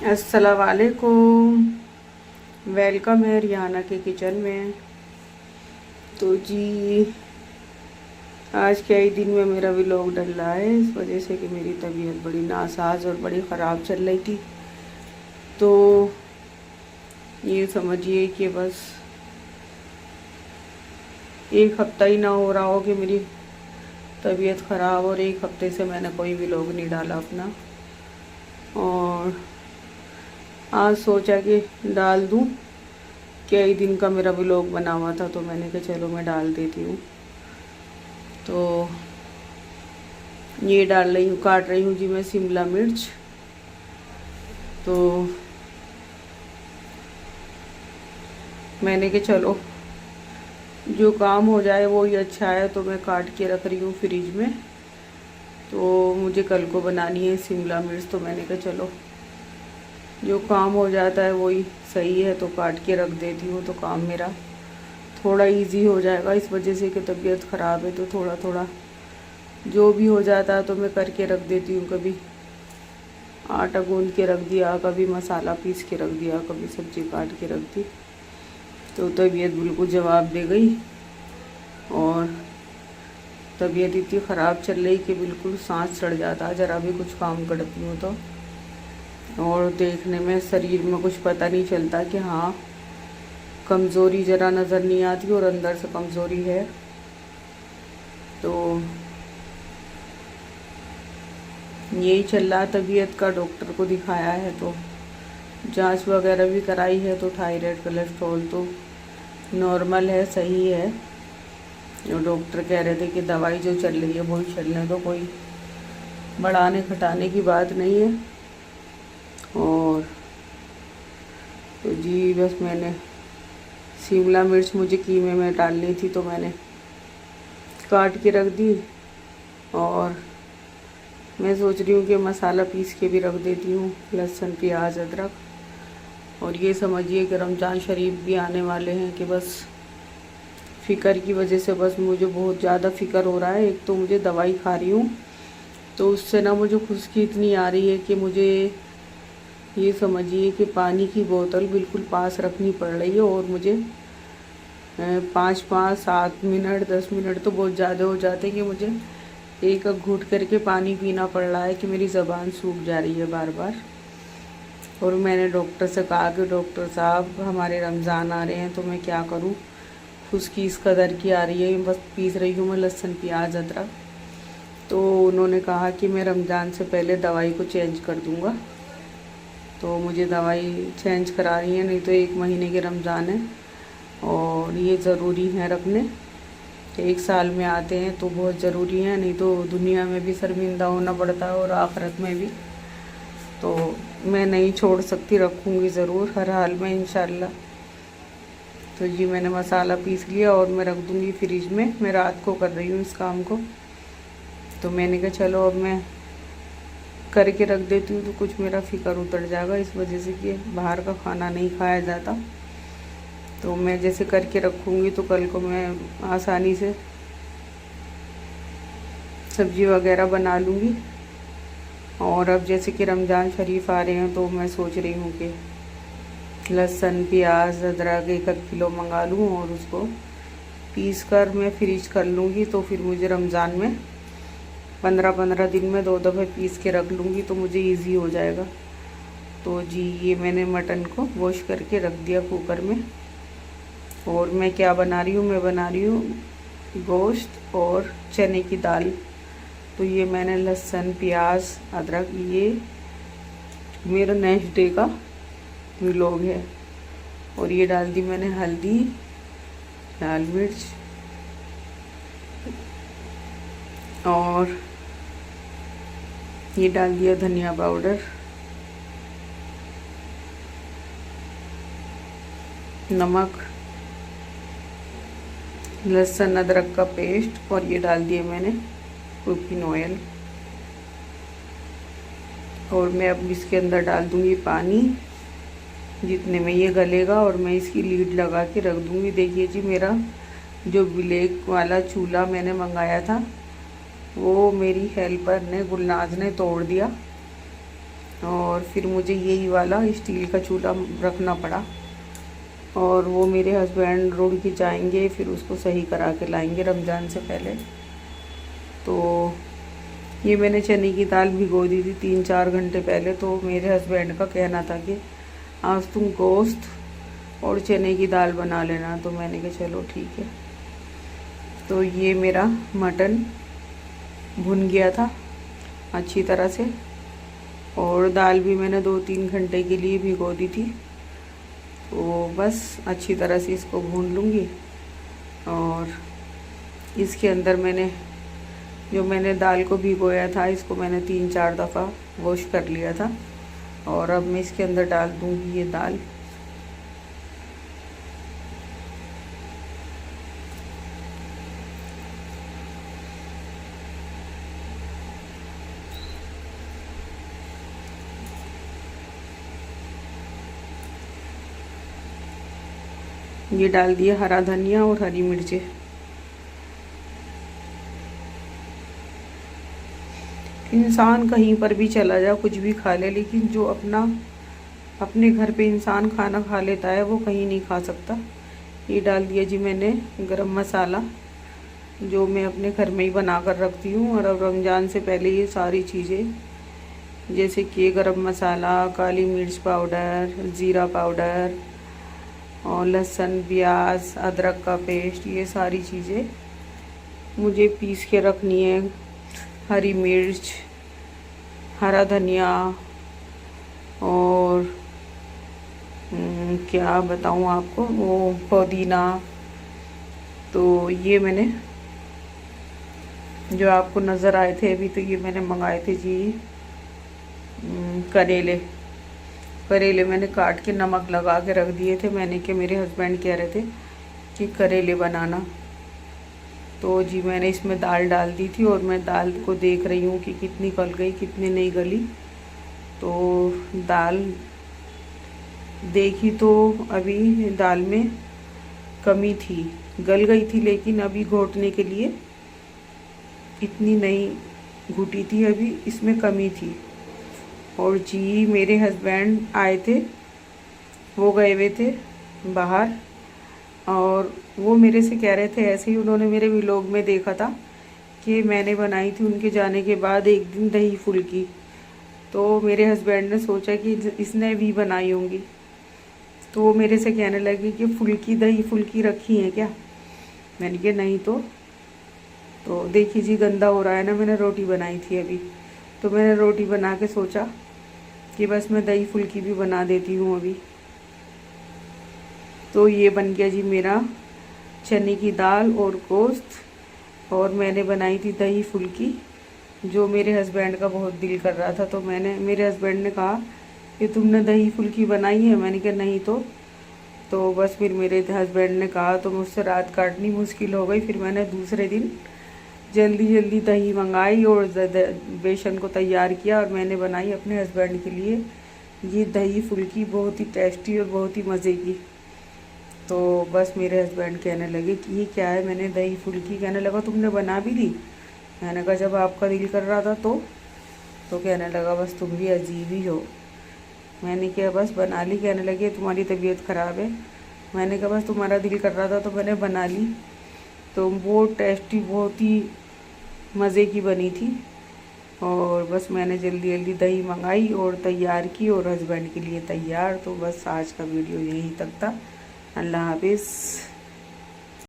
अस्सलाम वालेकुम। वेलकम है रिहाना के किचन में। तो जी, आज के ही दिन में मेरा व्लॉग डल रहा है इस वजह से कि मेरी तबीयत बड़ी नासाज और बड़ी ख़राब चल रही थी। तो ये समझिए कि बस एक हफ़्ता ही ना हो रहा हो कि मेरी तबीयत ख़राब, और एक हफ़्ते से मैंने कोई व्लॉग नहीं डाला अपना। और आज सोचा कि डाल दूं, कई दिन का मेरा व्लॉग बना हुआ था, तो मैंने कहा चलो मैं डाल देती हूँ। तो ये डाल रही हूँ, काट रही हूँ जी मैं शिमला मिर्च। तो मैंने कहा चलो जो काम हो जाए वो ही अच्छा है, तो मैं काट के रख रही हूँ फ्रिज में। तो मुझे कल को बनानी है शिमला मिर्च, तो मैंने कहा चलो जो काम हो जाता है वही सही है, तो काट के रख देती हूँ, तो काम मेरा थोड़ा इजी हो जाएगा। इस वजह से कि तबीयत ख़राब है, तो थोड़ा थोड़ा जो भी हो जाता है तो मैं करके रख देती हूँ। कभी आटा गूंद के रख दिया, कभी मसाला पीस के रख दिया, कभी सब्ज़ी काट के रख दी, तो तबीयत बिल्कुल जवाब दे गई। और तबीयत इतनी ख़राब चल रही कि बिल्कुल सांस चढ़ जाता है ज़रा भी कुछ काम करती हूँ तो। और देखने में शरीर में कुछ पता नहीं चलता कि हाँ, कमज़ोरी ज़रा नज़र नहीं आती और अंदर से कमज़ोरी है। तो यही चल रहा तबीयत का। डॉक्टर को दिखाया है तो जांच वगैरह भी कराई है, तो थायराइड कोलेस्ट्रॉल तो नॉर्मल है, सही है। और डॉक्टर कह रहे थे कि दवाई जो चल रही है वही चलने दो, कोई बढ़ाने घटाने की बात नहीं है। और तो जी बस मैंने शिमला मिर्च मुझे कीमे में डालनी थी, तो मैंने काट के रख दी। और मैं सोच रही हूँ कि मसाला पीस के भी रख देती हूँ, लहसुन प्याज अदरक। और ये समझिए कि रमज़ान शरीफ भी आने वाले हैं, कि बस फ़िक्र की वजह से बस मुझे बहुत ज़्यादा फ़िक्र हो रहा है। एक तो मुझे दवाई खा रही हूँ, तो उससे ना मुझे खुश्की इतनी आ रही है कि मुझे ये समझिए कि पानी की बोतल बिल्कुल पास रखनी पड़ रही है। और मुझे 5-5, 7 मिनट 10 मिनट तो बहुत ज़्यादा हो जाते हैं कि मुझे एक घूंट करके पानी पीना पड़ रहा है, कि मेरी ज़बान सूख जा रही है बार बार। और मैंने डॉक्टर से कहा कि डॉक्टर साहब हमारे रमज़ान आ रहे हैं, तो मैं क्या करूं, खुश्की इस कदर की आ रही है, बस पीस रही हूँ मैं लहसुन प्याज अदरक। तो उन्होंने कहा कि मैं रमज़ान से पहले दवाई को चेंज कर दूँगा। तो मुझे दवाई चेंज करा रही है, नहीं तो 1 महीने के रमज़ान है और ये ज़रूरी है रखने। 1 साल में आते हैं तो बहुत ज़रूरी है, नहीं तो दुनिया में भी शर्मिंदा होना पड़ता है और आखिरत में भी। तो मैं नहीं छोड़ सकती, रखूँगी ज़रूर हर हाल में इंशाल्लाह। तो जी मैंने मसाला पीस लिया और मैं रख दूँगी फ्रिज में। मैं रात को कर रही हूँ इस काम को, तो मैंने कहा चलो अब मैं करके रख देती हूँ, तो कुछ मेरा फ़िक्र उतर जाएगा। इस वजह से कि बाहर का खाना नहीं खाया जाता, तो मैं जैसे करके रखूँगी तो कल को मैं आसानी से सब्ज़ी वगैरह बना लूँगी। और अब जैसे कि रमज़ान शरीफ आ रहे हैं, तो मैं सोच रही हूँ कि लहसुन प्याज अदरक 1 किलो मंगा लूँ और उसको पीस कर मैं फ्रीज कर लूँगी। तो फिर मुझे रमज़ान में 15-15 दिन में 2 दफ़े पीस के रख लूँगी, तो मुझे इजी हो जाएगा। तो जी ये मैंने मटन को वॉश करके रख दिया कुकर में। और मैं क्या बना रही हूँ, मैं बना रही हूँ गोश्त और चने की दाल। तो ये मैंने लहसुन प्याज अदरक, ये मेरा नेक्स्ट डे का व्लॉग है। और ये डाल दी मैंने हल्दी, लाल मिर्च और ये डाल दिया धनिया पाउडर, नमक, लहसुन अदरक का पेस्ट, और ये डाल दिया मैंने कुकिंग ऑयल। और मैं अब इसके अंदर डाल दूँगी पानी जितने में ये गलेगा, और मैं इसकी लीड लगा के रख दूँगी। देखिए जी मेरा जो ब्लैक वाला चूल्हा मैंने मंगाया था वो मेरी हेल्पर ने गुलनाज ने तोड़ दिया। और फिर मुझे यही वाला स्टील का चूल्हा रखना पड़ा। और वो मेरे हस्बैंड रुड़की जाएंगे, फिर उसको सही करा के लाएंगे रमज़ान से पहले। तो ये मैंने चने की दाल भिगो दी थी 3-4 घंटे पहले। तो मेरे हस्बैंड का कहना था कि आज तुम गोश्त और चने की दाल बना लेना, तो मैंने कहा चलो ठीक है। तो ये मेरा मटन भुन गया था अच्छी तरह से, और दाल भी मैंने 2-3 घंटे के लिए भिगो दी थी। तो बस अच्छी तरह से इसको भून लूँगी। और इसके अंदर मैंने दाल को भिगोया था, इसको मैंने 3-4 दफ़ा वॉश कर लिया था। और अब मैं इसके अंदर डाल दूँगी ये दाल। ये डाल दिया हरा धनिया और हरी मिर्चें। इंसान कहीं पर भी चला जाए, कुछ भी खा ले, लेकिन जो अपने घर पे इंसान खाना खा लेता है वो कहीं नहीं खा सकता। ये डाल दिया जी मैंने गरम मसाला, जो मैं अपने घर में ही बना कर रखती हूँ। और अब रमज़ान से पहले ये सारी चीज़ें, जैसे कि गरम मसाला, काली मिर्च पाउडर, ज़ीरा पाउडर और लहसुन, प्याज, अदरक का पेस्ट, ये सारी चीज़ें मुझे पीस के रखनी है। हरी मिर्च, हरा धनिया और क्या बताऊँ आपको, वो पुदीना। तो ये मैंने जो आपको नज़र आए थे अभी, तो ये मैंने मंगाए थे जी करेले मैंने काट के नमक लगा के रख दिए थे। मैंने कि मेरे हस्बैंड कह रहे थे कि करेले बनाना, तो जी मैंने इसमें दाल डाल दी थी। और मैं दाल को देख रही हूँ कि कितनी गल गई कितनी नहीं गली। तो दाल देखी तो अभी दाल में कमी थी, गल गई थी, लेकिन अभी घोटने के लिए इतनी नहीं घुटी थी, अभी इसमें कमी थी। और जी मेरे हस्बैंड आए थे, वो गए हुए थे बाहर, और वो मेरे से कह रहे थे, ऐसे ही उन्होंने मेरे व्लॉग में देखा था कि मैंने बनाई थी उनके जाने के बाद एक दिन दही फुल्की। तो मेरे हस्बैंड ने सोचा कि इसने भी बनाई होंगी, तो वो मेरे से कहने लगे कि फुल्की, दही फुल्की रखी है क्या। मैंने कहा नहीं। तो देखिए जी गंदा हो रहा है ना, मैंने रोटी बनाई थी अभी। तो मैंने रोटी बना के सोचा कि बस मैं दही फुल्की भी बना देती हूँ अभी। तो ये बन गया जी मेरा चने की दाल और गोश्त। और मैंने बनाई थी दही फुल्की, जो मेरे हस्बैंड का बहुत दिल कर रहा था। तो मेरे हस्बैंड ने कहा कि तुमने दही फुल्की बनाई है। मैंने कहा नहीं। तो बस फिर मेरे हस्बैंड ने कहा, तो मुझसे रात काटनी मुश्किल हो गई। फिर मैंने दूसरे दिन जल्दी दही मंगाई और बेसन को तैयार किया, और मैंने बनाई अपने हस्बैंड के लिए ये दही फुल्की, बहुत ही टेस्टी और बहुत ही मज़े की। तो बस मेरे हस्बैंड कहने लगे कि ये क्या है। मैंने दही फुल्की, कहने लगा तुमने बना भी ली। मैंने कहा जब आपका दिल कर रहा था तो कहने लगा बस तुम भी अजीब ही हो। मैंने कहा बस बना ली। कहने लगे तुम्हारी तबीयत ख़राब है। मैंने कहा बस तुम्हारा दिल कर रहा था तो मैंने बना ली। तो वो टेस्टी, बहुत ही मज़े की बनी थी। और बस मैंने जल्दी दही मंगाई और तैयार की, और हस्बैंड के लिए तैयार। तो बस आज का वीडियो यहीं तक था। अल्लाह हाफिज़।